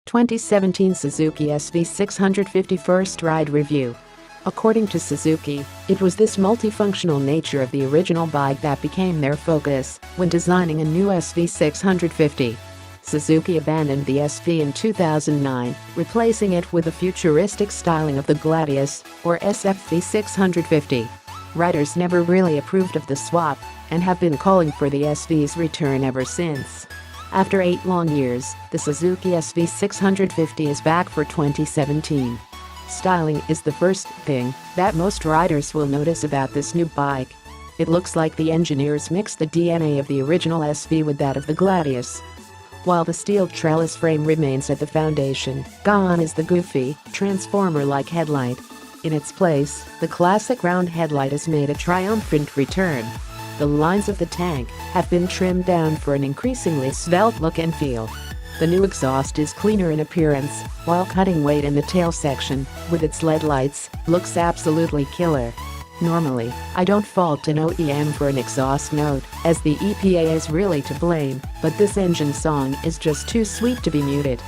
2017 Suzuki Sv650 First Ride Review. According to Suzuki, it was this multifunctional nature of the original bike that became their focus when designing a new Sv650. Suzuki abandoned the SV in 2009, replacing it with a futuristic styling of the Gladius, or SFV650. Riders never really approved of the swap and have been calling for the SV's return ever since. After 8 long years, the Suzuki Sv650 is back for 2017. Styling is the first thing that most riders will notice about this new bike. It looks like the engineers mixed the DNA of the original SV with that of the Gladius. While the steel trellis frame remains at the foundation, gone is the goofy, transformer-like headlight. In its place, the classic round headlight has made a triumphant return. The lines of the tank have been trimmed down for an increasingly svelte look and feel. The new exhaust is cleaner in appearance, while cutting weight in the tail section, with its LED lights, looks absolutely killer. Normally, I don't fault an OEM for an exhaust note, as the EPA is really to blame, but this engine song is just too sweet to be muted.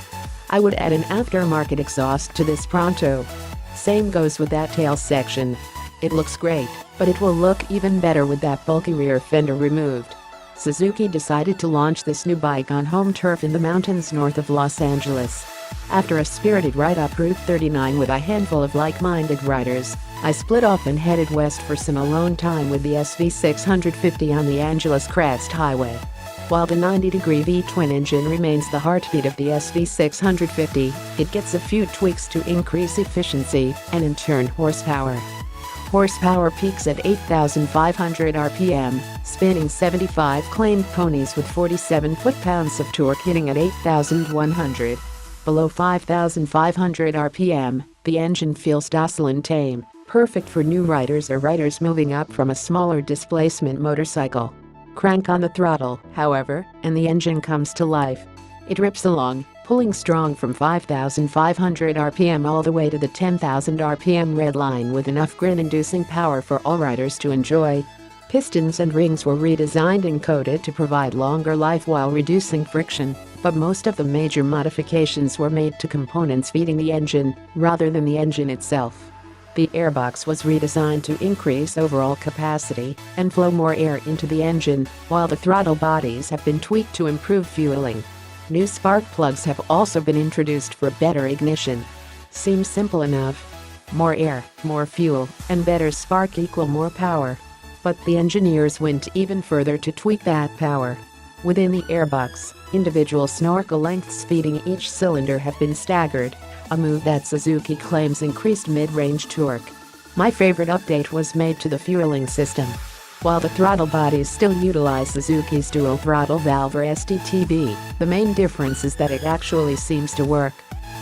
I would add an aftermarket exhaust to this pronto. Same goes with that tail section. It looks great, but it will look even better with that bulky rear fender removed. Suzuki decided to launch this new bike on home turf in the mountains north of Los Angeles. After a spirited ride up Route 39 with a handful of like-minded riders, I split off and headed west for some alone time with the Sv650 on the Angeles Crest Highway. While the 90-degree V-twin engine remains the heartbeat of the Sv650, it gets a few tweaks to increase efficiency and in turn horsepower. Horsepower peaks at 8,500 RPM, spinning 75 claimed ponies with 47 foot-pounds of torque hitting at 8,100. Below 5,500 RPM, the engine feels docile and tame, perfect for new riders or riders moving up from a smaller displacement motorcycle. Crank on the throttle, however, and the engine comes to life. It rips along, pulling strong from 5,500 RPM all the way to the 10,000 RPM red line with enough grin-inducing power for all riders to enjoy. Pistons and rings were redesigned and coated to provide longer life while reducing friction, but most of the major modifications were made to components feeding the engine, rather than the engine itself. The airbox was redesigned to increase overall capacity and flow more air into the engine, while the throttle bodies have been tweaked to improve fueling. New spark plugs have also been introduced for better ignition. Seems simple enough. More air, more fuel, and better spark equal more power. But the engineers went even further to tweak that power. Within the airbox, individual snorkel lengths feeding each cylinder have been staggered, a move that Suzuki claims increased mid-range torque. My favorite update was made to the fueling system. While the throttle bodies still utilize Suzuki's dual throttle valve or STTB, the main difference is that it actually seems to work.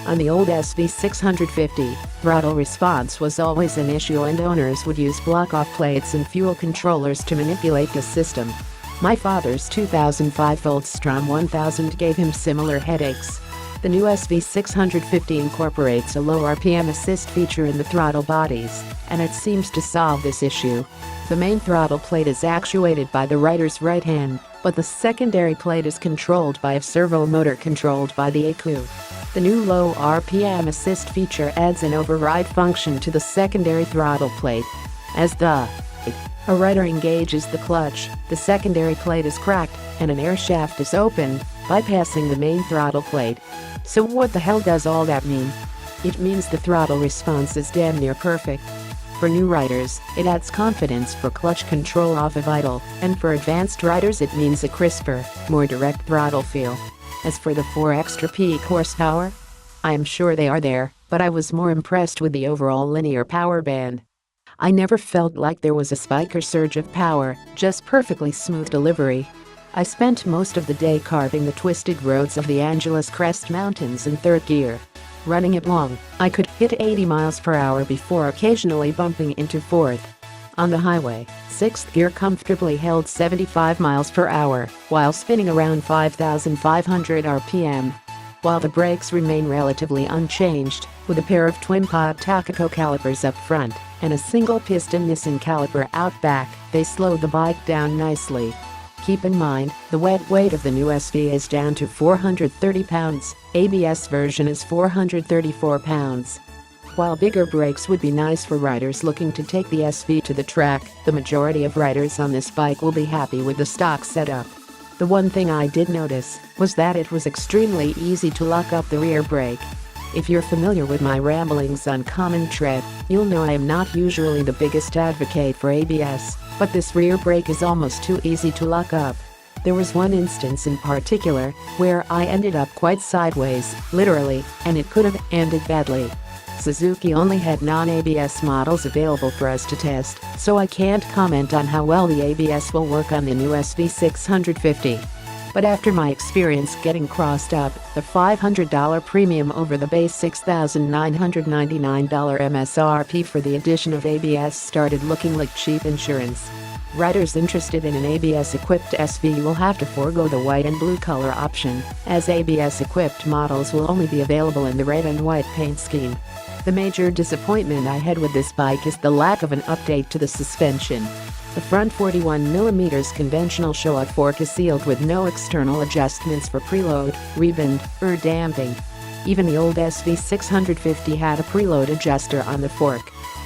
On the old Sv650, throttle response was always an issue and owners would use block-off plates and fuel controllers to manipulate the system. My father's 2005 Voltstrom 1000 gave him similar headaches. The new Sv650 incorporates a low RPM assist feature in the throttle bodies, and it seems to solve this issue. The main throttle plate is actuated by the rider's right hand, but the secondary plate is controlled by a servo motor controlled by the ECU. The new low RPM assist feature adds an override function to the secondary throttle plate. As a rider engages the clutch, the secondary plate is cracked and an air shaft is opened, bypassing the main throttle plate. So what the hell does all that mean? It means the throttle response is damn near perfect. For new riders, it adds confidence for clutch control off of idle, and for advanced riders it means a crisper, more direct throttle feel. As for the 4 extra peak horsepower, I am sure they are there, but I was more impressed with the overall linear power band. I never felt like there was a spike or surge of power, just perfectly smooth delivery. I spent most of the day carving the twisted roads of the Angeles Crest Mountains in 3rd gear. Running it long, I could hit 80 miles per hour before occasionally bumping into 4th. On the highway, 6th gear comfortably held 75 miles per hour, while spinning around 5,500 RPM. While the brakes remain relatively unchanged, with a pair of twin-pod Takako calipers up front and a single piston Nissan caliper out back, they slow the bike down nicely. keep in mind, the wet weight of the new SV is down to 430 pounds, ABS version is 434 pounds. While bigger brakes would be nice for riders looking to take the SV to the track, the majority of riders on this bike will be happy with the stock setup. The one thing I did notice was that it was extremely easy to lock up the rear brake. If you're familiar with my ramblings on Common Tread, you'll know I am not usually the biggest advocate for ABS, but this rear brake is almost too easy to lock up. There was one instance in particular where I ended up quite sideways, literally, and it could have ended badly. Suzuki only had non-ABS models available for us to test, so I can't comment on how well the ABS will work on the new Sv650. But after my experience getting crossed up, the $500 premium over the base $6,999 MSRP for the addition of ABS started looking like cheap insurance. Riders interested in an ABS-equipped SV will have to forego the white and blue color option, as ABS-equipped models will only be available in the red and white paint scheme. The major disappointment I had with this bike is the lack of an update to the suspension. The front 41mm conventional show-out fork is sealed with no external adjustments for preload, rebend, or damping. Even the old Sv650 had a preload adjuster on the fork.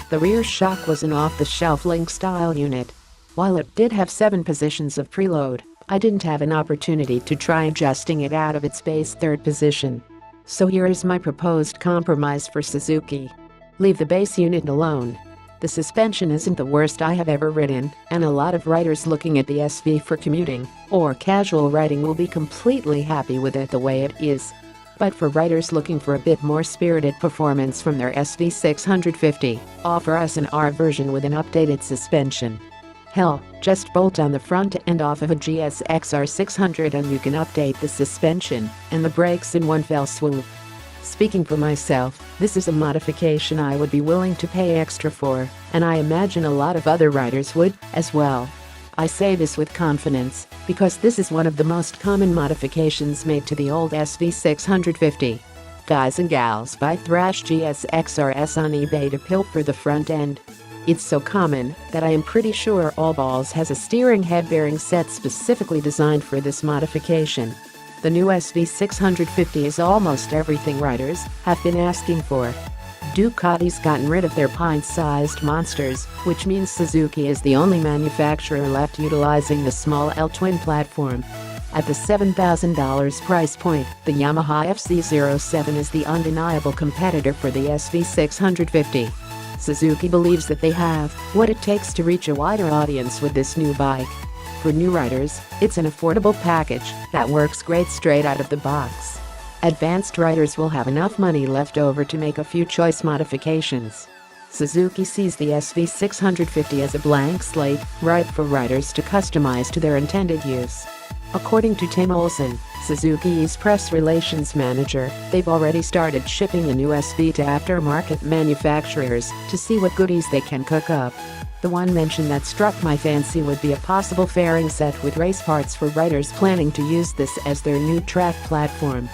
The rear shock was an off-the-shelf Link-style unit. While it did have 7 positions of preload, I didn't have an opportunity to try adjusting it out of its base 3rd position. So here is my proposed compromise for Suzuki. Leave the base unit alone. The suspension isn't the worst I have ever ridden, and a lot of riders looking at the SV for commuting or casual riding will be completely happy with it the way it is. But for riders looking for a bit more spirited performance from their Sv650, offer us an R version with an updated suspension. Hell, just bolt on the front end off of a GSX-R 600 and you can update the suspension and the brakes in one fell swoop. Speaking for myself, this is a modification I would be willing to pay extra for, and I imagine a lot of other riders would, as well. I say this with confidence, because this is one of the most common modifications made to the old Sv650. Guys and gals buy Thrash GSX-RS on eBay to pilfer the front end. It's so common that I am pretty sure All Balls has a steering head bearing set specifically designed for this modification. The new Sv650 is almost everything riders have been asking for. Ducati's gotten rid of their pint-sized monsters, which means Suzuki is the only manufacturer left utilizing the small L twin platform. At the $7,000 price point, the Yamaha FZ07 is the undeniable competitor for the Sv650. Suzuki believes that they have what it takes to reach a wider audience with this new bike. For new riders, it's an affordable package that works great straight out of the box. Advanced riders will have enough money left over to make a few choice modifications. Suzuki sees the Sv650 as a blank slate, ripe for riders to customize to their intended use. According to Tim Olson, Suzuki's press relations manager, they've already started shipping the new SV to aftermarket manufacturers to see what goodies they can cook up. The one mention that struck my fancy would be a possible fairing set with race parts for riders planning to use this as their new track platform.